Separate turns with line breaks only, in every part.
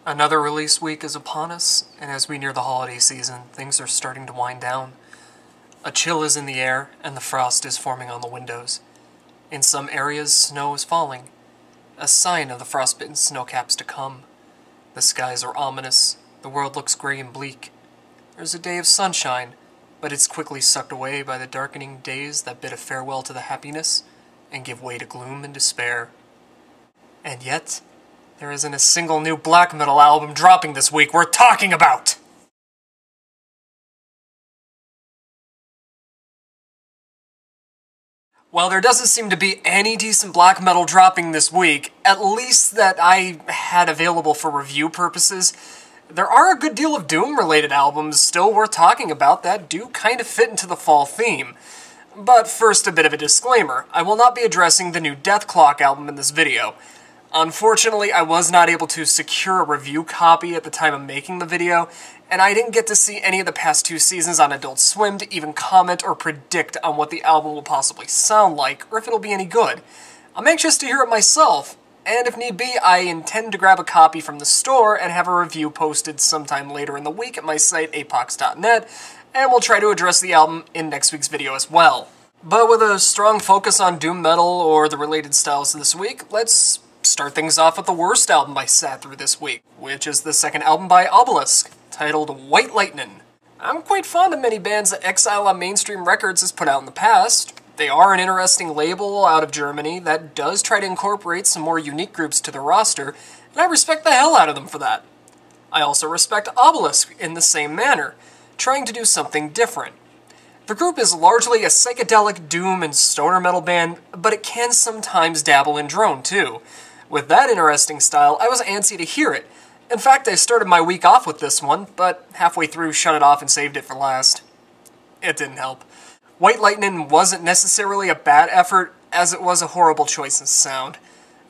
Another release week is upon us, and as we near the holiday season, things are starting to wind down. A chill is in the air, and the frost is forming on the windows. In some areas, snow is falling, a sign of the frostbitten snowcaps to come. The skies are ominous, the world looks gray and bleak. There's a day of sunshine, but it's quickly sucked away by the darkening days that bid a farewell to the happiness and give way to gloom and despair. And yet, there isn't a single new black metal album dropping this week worth talking about! While there doesn't seem to be any decent black metal dropping this week, at least that I had available for review purposes, there are a good deal of Doom-related albums still worth talking about that do kind of fit into the fall theme. But first, a bit of a disclaimer. I will not be addressing the new Death Clock album in this video. Unfortunately, I was not able to secure a review copy at the time of making the video, and I didn't get to see any of the past 2 seasons on Adult Swim to even comment or predict on what the album will possibly sound like, or if it'll be any good. I'm anxious to hear it myself, and if need be, I intend to grab a copy from the store and have a review posted sometime later in the week at my site, apox.net, and we'll try to address the album in next week's video as well. But with a strong focus on doom metal or the related styles this week, let's start things off with the worst album I sat through this week, which is the second album by Obelisk, titled White Lightning. I'm quite fond of many bands that Exile on Mainstream Records has put out in the past. They are an interesting label out of Germany that does try to incorporate some more unique groups to their roster, and I respect the hell out of them for that. I also respect Obelisk in the same manner, trying to do something different. The group is largely a psychedelic doom and stoner metal band, but it can sometimes dabble in drone too. With that interesting style, I was antsy to hear it. In fact, I started my week off with this one, but halfway through shut it off and saved it for last. It didn't help. White Lightning wasn't necessarily a bad effort, as it was a horrible choice in sound.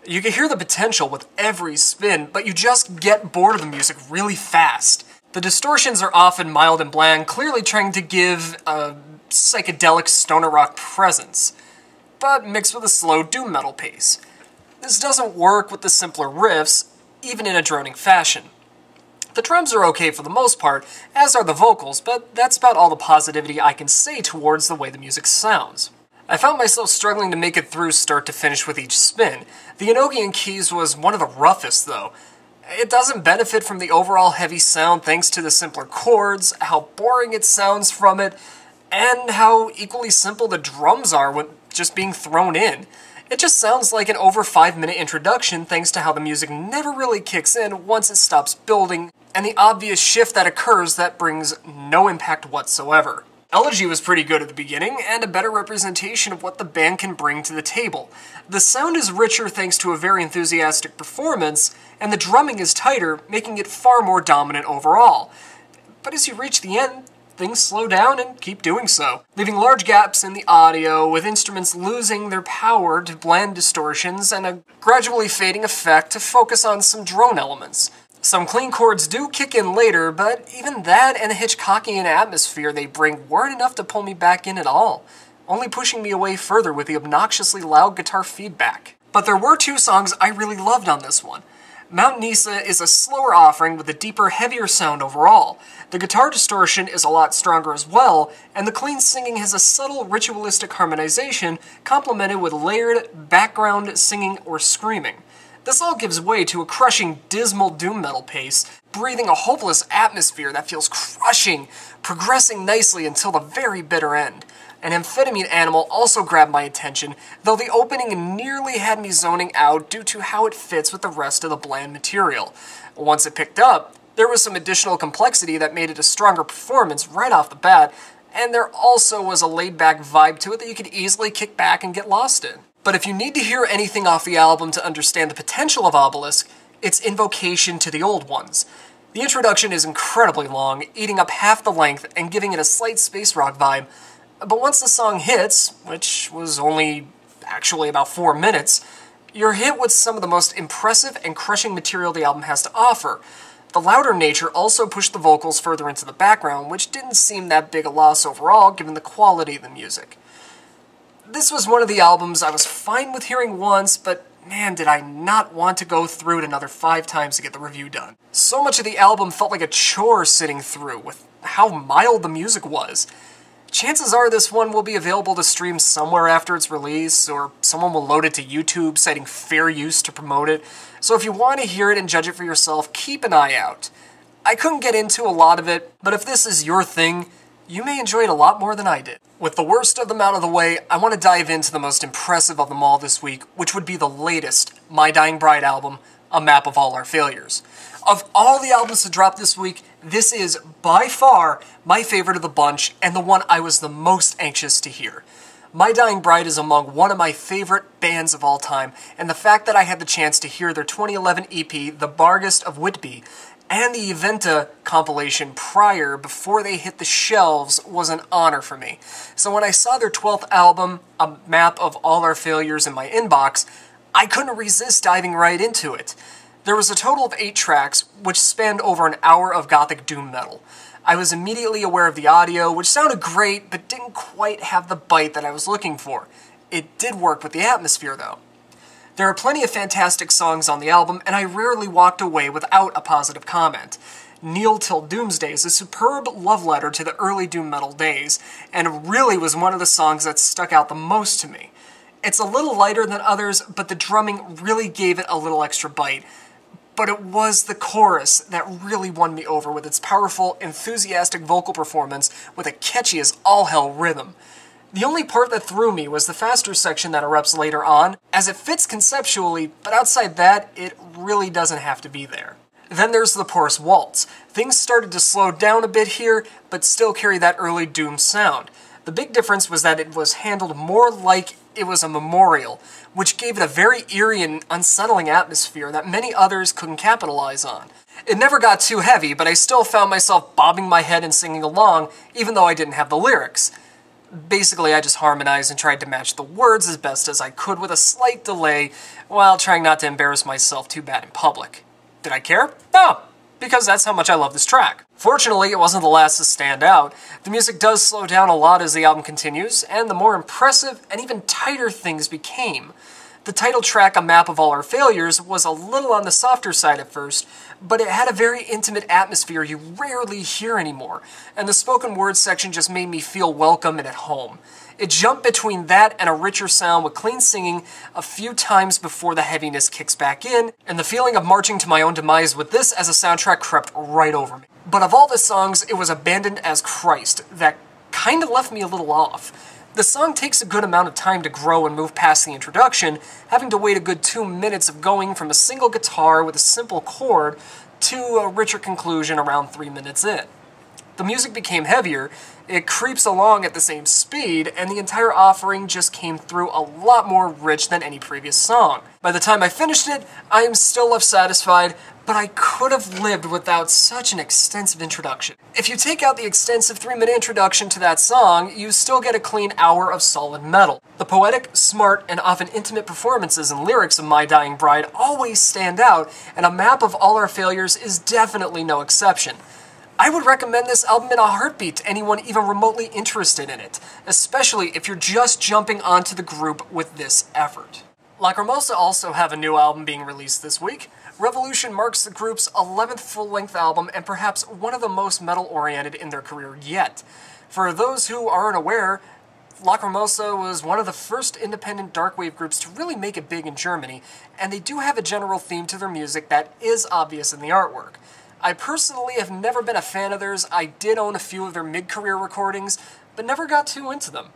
You can hear the potential with every spin, but you just get bored of the music really fast. The distortions are often mild and bland, clearly trying to give a psychedelic stoner rock presence, but mixed with a slow doom metal pace. This doesn't work with the simpler riffs, even in a droning fashion. The drums are okay for the most part, as are the vocals, but that's about all the positivity I can say towards the way the music sounds. I found myself struggling to make it through start to finish with each spin. The Enochian keys was one of the roughest, though. It doesn't benefit from the overall heavy sound thanks to the simpler chords, how boring it sounds from it, and how equally simple the drums are when just being thrown in. It just sounds like an over 5-minute introduction thanks to how the music never really kicks in once it stops building, and the obvious shift that occurs that brings no impact whatsoever. Elegy was pretty good at the beginning, and a better representation of what the band can bring to the table. The sound is richer thanks to a very enthusiastic performance, and the drumming is tighter, making it far more dominant overall. But as you reach the end, things slow down and keep doing so, leaving large gaps in the audio, with instruments losing their power to blend distortions and a gradually fading effect to focus on some drone elements. Some clean chords do kick in later, but even that and the Hitchcockian atmosphere they bring weren't enough to pull me back in at all, only pushing me away further with the obnoxiously loud guitar feedback. But there were 2 songs I really loved on this one. Mount Nisa is a slower offering with a deeper, heavier sound overall. The guitar distortion is a lot stronger as well, and the clean singing has a subtle ritualistic harmonization complemented with layered background singing or screaming. This all gives way to a crushing, dismal doom metal pace, breathing a hopeless atmosphere that feels crushing, progressing nicely until the very bitter end. An amphetamine animal also grabbed my attention, though the opening nearly had me zoning out due to how it fits with the rest of the bland material. Once it picked up, there was some additional complexity that made it a stronger performance right off the bat, and there also was a laid-back vibe to it that you could easily kick back and get lost in. But if you need to hear anything off the album to understand the potential of Obelisk, it's Invocation to the Old Ones. The introduction is incredibly long, eating up half the length and giving it a slight space rock vibe, but once the song hits, which was only actually about 4 minutes, you're hit with some of the most impressive and crushing material the album has to offer. The louder nature also pushed the vocals further into the background, which didn't seem that big a loss overall given the quality of the music. This was one of the albums I was fine with hearing once, but man, did I not want to go through it another 5 times to get the review done. So much of the album felt like a chore sitting through, with how mild the music was. Chances are this one will be available to stream somewhere after its release, or someone will load it to YouTube, citing fair use to promote it. So if you want to hear it and judge it for yourself, keep an eye out. I couldn't get into a lot of it, but if this is your thing, you may enjoy it a lot more than I did. With the worst of them out of the way, I want to dive into the most impressive of them all this week, which would be the latest My Dying Bride album, A Map of All Our Failures. Of all the albums to drop this week, this is by far my favorite of the bunch, and the one I was the most anxious to hear. My Dying Bride is among one of my favorite bands of all time, and the fact that I had the chance to hear their 2011 EP, The Bargest of Whitby, and the Eventa compilation prior, before they hit the shelves, was an honor for me. So when I saw their 12th album, A Map of All Our Failures, in my inbox, I couldn't resist diving right into it. There was a total of 8 tracks, which spanned over an hour of gothic doom metal. I was immediately aware of the audio, which sounded great, but didn't quite have the bite that I was looking for. It did work with the atmosphere, though. There are plenty of fantastic songs on the album, and I rarely walked away without a positive comment. Kneel Till Doomsday is a superb love letter to the early doom metal days, and really was one of the songs that stuck out the most to me. It's a little lighter than others, but the drumming really gave it a little extra bite. But it was the chorus that really won me over with its powerful, enthusiastic vocal performance with a catchy as all hell rhythm. The only part that threw me was the faster section that erupts later on, as it fits conceptually, but outside that, it really doesn't have to be there. Then there's the Porous Waltz. Things started to slow down a bit here, but still carry that early doom sound. The big difference was that it was handled more like it was a memorial, which gave it a very eerie and unsettling atmosphere that many others couldn't capitalize on. It never got too heavy, but I still found myself bobbing my head and singing along, even though I didn't have the lyrics. Basically, I just harmonized and tried to match the words as best as I could with a slight delay, while trying not to embarrass myself too bad in public. Did I care? No, because that's how much I love this track. Fortunately, it wasn't the last to stand out. The music does slow down a lot as the album continues, and the more impressive and even tighter things became. The title track, A Map of All Our Failures, was a little on the softer side at first, but it had a very intimate atmosphere you rarely hear anymore, and the spoken word section just made me feel welcome and at home. It jumped between that and a richer sound with clean singing a few times before the heaviness kicks back in, and the feeling of marching to my own demise with this as a soundtrack crept right over me. But of all the songs, it was Abandoned as Christ that kind of left me a little off. The song takes a good amount of time to grow and move past the introduction, having to wait a good 2 minutes of going from a single guitar with a simple chord to a richer conclusion around 3 minutes in. The music became heavier, it creeps along at the same speed, and the entire offering just came through a lot more rich than any previous song. By the time I finished it, I am still left satisfied, but I could have lived without such an extensive introduction. If you take out the extensive 3-minute introduction to that song, you still get a clean hour of solid metal. The poetic, smart, and often intimate performances and lyrics of My Dying Bride always stand out, and A Map of All Our Failures is definitely no exception. I would recommend this album in a heartbeat to anyone even remotely interested in it, especially if you're just jumping onto the group with this effort. Lacrimosa also have a new album being released this week. Revolution marks the group's 11th full-length album and perhaps one of the most metal-oriented in their career yet. For those who aren't aware, Lacrimosa was one of the first independent darkwave groups to really make it big in Germany, and they do have a general theme to their music that is obvious in the artwork. I personally have never been a fan of theirs. I did own a few of their mid-career recordings, but never got too into them.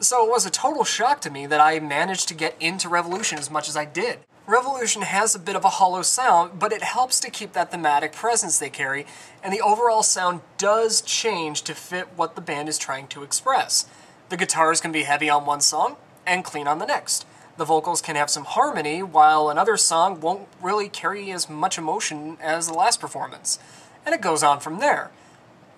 So it was a total shock to me that I managed to get into Revolution as much as I did. Revolution has a bit of a hollow sound, but it helps to keep that thematic presence they carry, and the overall sound does change to fit what the band is trying to express. The guitars can be heavy on one song and clean on the next. The vocals can have some harmony, while another song won't really carry as much emotion as the last performance. And it goes on from there.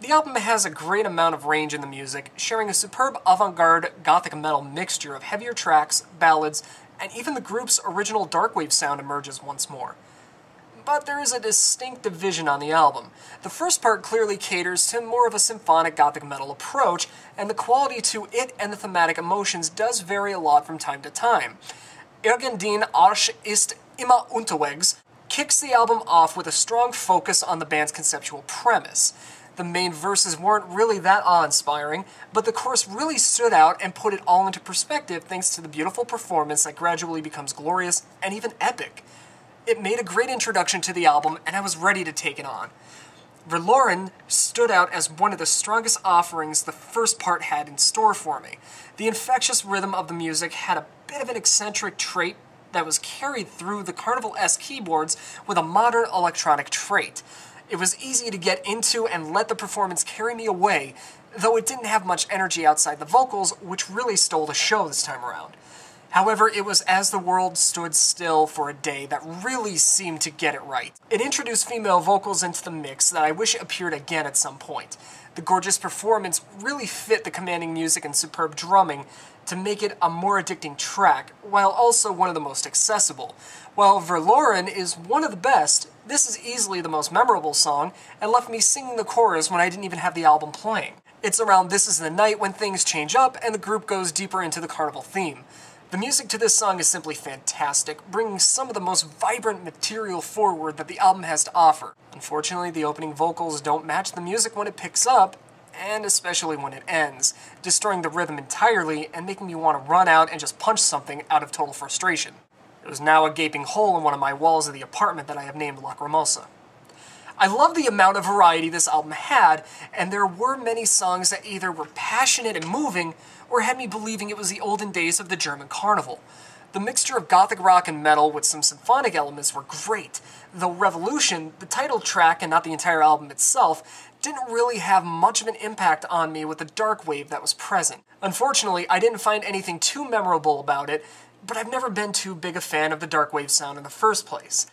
The album has a great amount of range in the music, sharing a superb avant-garde gothic metal mixture of heavier tracks, ballads, and even the group's original darkwave sound emerges once more. But there is a distinct division on the album. The first part clearly caters to more of a symphonic gothic metal approach, and the quality to it and the thematic emotions does vary a lot from time to time. Irgendein Arsch ist immer unterwegs kicks the album off with a strong focus on the band's conceptual premise. The main verses weren't really that awe-inspiring, but the chorus really stood out and put it all into perspective thanks to the beautiful performance that gradually becomes glorious and even epic. It made a great introduction to the album, and I was ready to take it on. Verloren stood out as one of the strongest offerings the first part had in store for me. The infectious rhythm of the music had a bit of an eccentric trait that was carried through the Carnival-esque keyboards with a modern electronic trait. It was easy to get into and let the performance carry me away, though it didn't have much energy outside the vocals, which really stole the show this time around. However, it was As the World Stood Still for a Day that really seemed to get it right. It introduced female vocals into the mix that I wish appeared again at some point. The gorgeous performance really fit the commanding music and superb drumming to make it a more addicting track, while also one of the most accessible. While Verloren is one of the best, this is easily the most memorable song, and left me singing the chorus when I didn't even have the album playing. It's around This Is the Night when things change up and the group goes deeper into the carnival theme. The music to this song is simply fantastic, bringing some of the most vibrant material forward that the album has to offer. Unfortunately, the opening vocals don't match the music when it picks up, and especially when it ends, destroying the rhythm entirely and making me want to run out and just punch something out of total frustration. There was now a gaping hole in one of my walls of the apartment that I have named Lacrimosa. I love the amount of variety this album had, and there were many songs that either were passionate and moving, or had me believing it was the olden days of the German carnival. The mixture of gothic rock and metal with some symphonic elements were great, though Revolution, the title track and not the entire album itself, didn't really have much of an impact on me with the dark wave that was present. Unfortunately, I didn't find anything too memorable about it, but I've never been too big a fan of the dark wave sound in the first place.